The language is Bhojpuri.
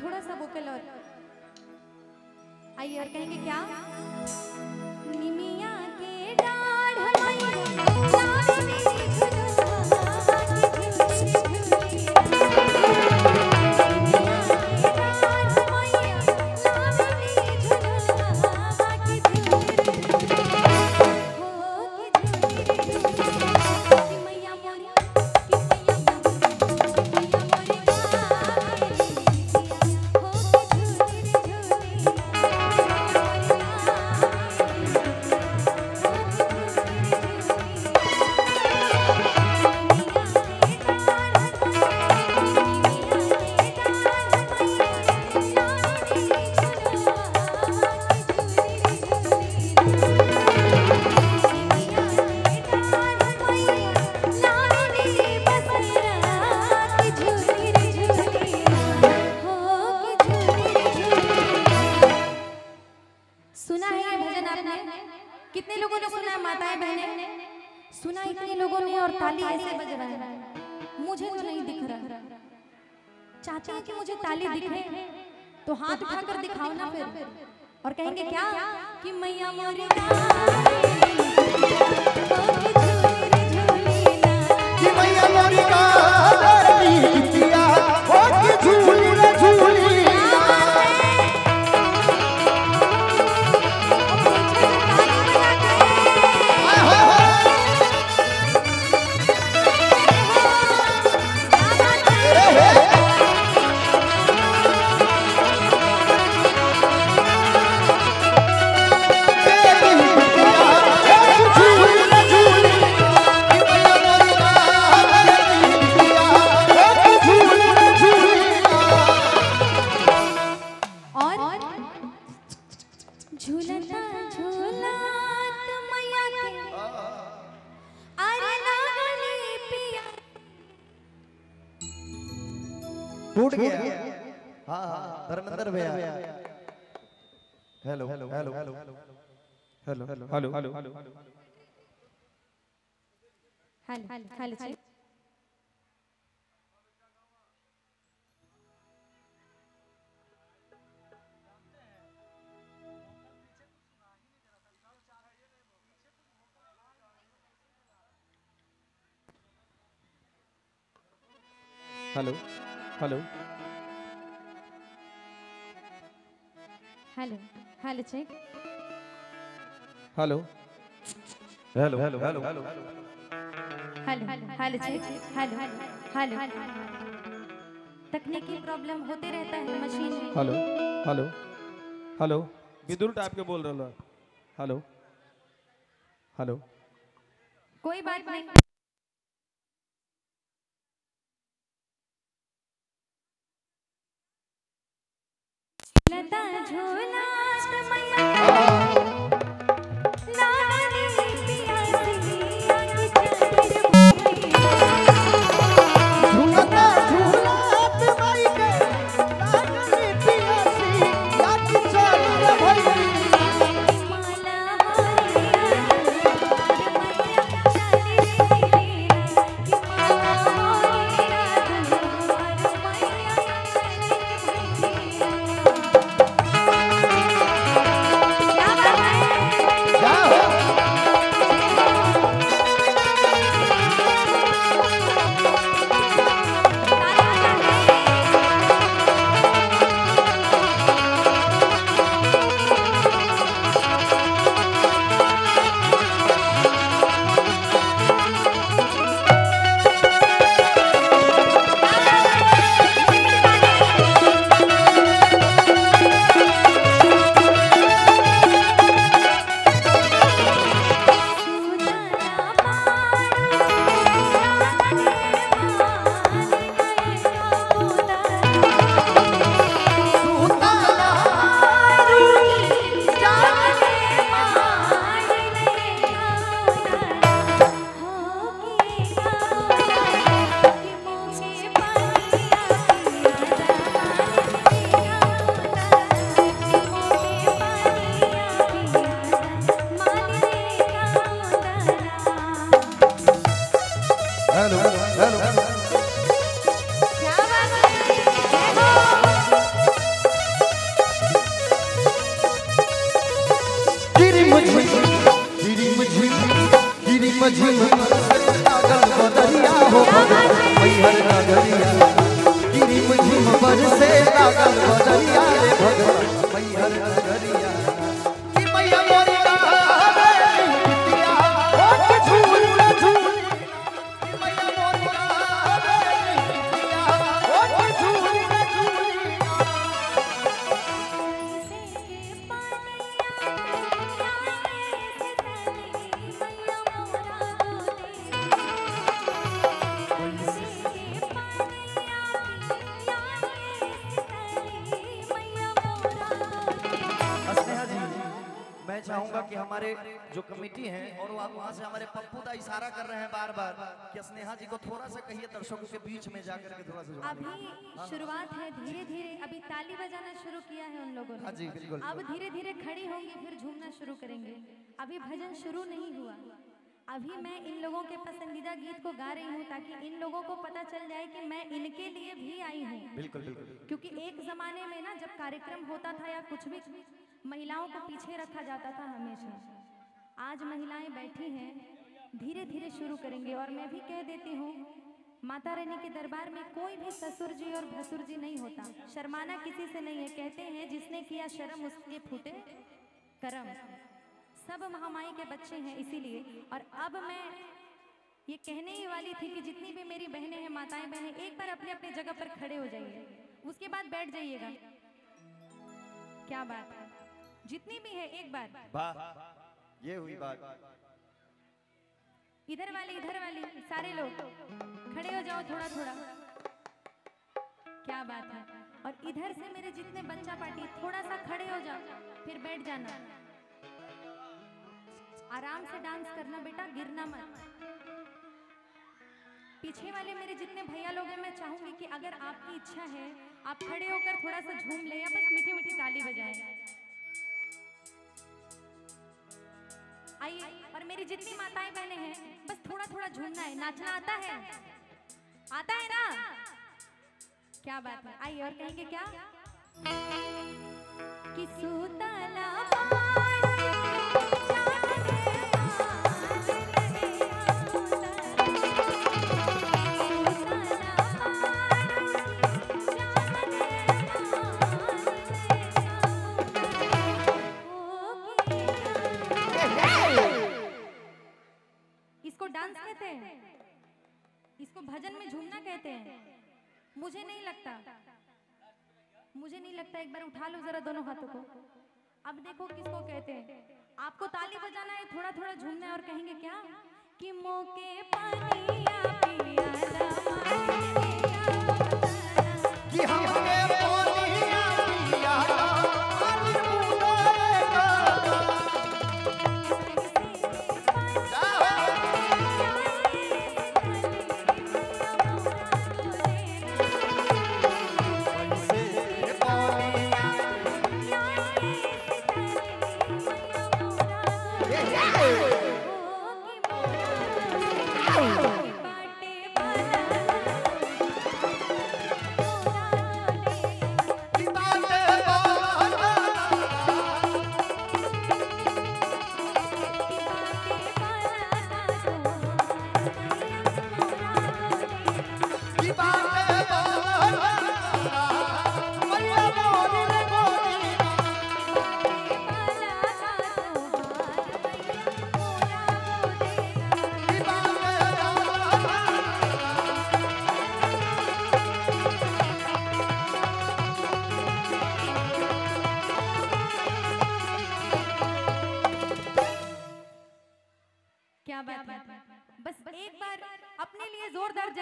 थोड़ा सा वोकल और आइए और कहेंगे क्या निमिया के डाढ़ कितने लोगों ने सुना है? माताएं बहनें सुना? इतने लोगों ने और ताली ऐसे बज रहा है, मुझे तो नहीं दिख रहा। चाहते हैं कि मुझे ताली दिखे तो हाथ उठाकर दिखाओ ना फिर, और कहेंगे क्या कि मैया मोरी झूलता झूलत मैया के अरे लागली पिया टूट गया। हाँ हाँ धर्मेंद्र भैया। Hello hello hello hello hello hello hello hello hello hello hello hello hello hello check hello hello hello hello hello hello hello check hello hello तकनीकी प्रॉब्लम होते रहता है, मशीन है। Hello hello hello Vidur type के बोल रहे हो। हेलो हेलो कोई बात नहीं। लता झूला लागल बजरिया रे भगत मैया रे नगरिया कि मैया मोरी गावे बिटिया ओ के झूल झूल कि मैया मोरी गावे बिटिया ओ के झूल झूल मैं चाहूंगा कि हमारे जो कमेटी है और वहाँ से हमारे पप्पू दा इशारा कर रहे हैं बार बार कि स्नेहा जी को थोड़ा सा कहिए दर्शकों के बीच में जाकर के थोड़ा सा अभी शुरुआत है, धीरे धीरे अभी ताली बजाना शुरू किया है उन लोगों ने। जी बिल्कुल। अब धीरे धीरे खड़ी होंगी, फिर झूमना शुरू करेंगे। अभी भजन शुरू नहीं हुआ। अभी मैं इन लोगों के पसंदीदा गीत को गा रही हूँ ताकि इन लोगों को पता चल जाए कि मैं इनके लिए भी आई हूँ। बिल्कुल बिल्कुल। क्योंकि एक जमाने में ना जब कार्यक्रम होता था या कुछ भी, महिलाओं को पीछे रखा जाता था हमेशा। आज महिलाएं बैठी हैं, धीरे धीरे शुरू करेंगे। और मैं भी कह देती हूँ, माता रानी के दरबार में कोई भी ससुर जी और भसुर जी नहीं होता। शर्माना किसी से नहीं है। कहते हैं जिसने किया शर्म उसके फूटे करम। सब महामाई के बच्चे हैं इसीलिए। और अब मैं ये कहने ही वाली थी कि जितनी भी मेरी बहनें हैं, माताएं बहनें, एक बार अपने अपने जगह पर खड़े हो जाइए, उसके बाद बैठ जाइएगा। क्या बात है, जितनी भी है एक बार वाह, ये हुई बात। इधर वाली सारे लोग खड़े हो जाओ थोड़ा थोड़ा। क्या बात है। और इधर से मेरे जितने बच्चा पार्टी थोड़ा सा खड़े हो जाओ, फिर बैठ जाना। आराम से डांस करना बेटा, गिरना मत। पीछे वाले मेरे जितने भैया लोग हैं, मैं चाहूंगी कि अगर आपकी इच्छा है आप खड़े होकर थोड़ा सा झूम ले या बस मीठी मीठी ताली बजाएं। आइए। और मेरी जितनी माताएं बहनें हैं, बस थोड़ा थोड़ा झूमना है। नाचना आता है? आता है ना? क्या बात है। आइए और कहेंगे क्या कि सुतला डांस कहते हैं, इसको भजन में झूमना कहते हैं। मुझे नहीं लगता। एक बार उठा लो जरा दोनों हाथों को। अब देखो किसको कहते हैं। आपको ताली बजाना है, थोड़ा थोड़ा झूमना है। और कहेंगे क्या कि मोके पानिया पिया कि हमके पानिया पिया क्या बात है। बस एक बार अपने लिए जोरदार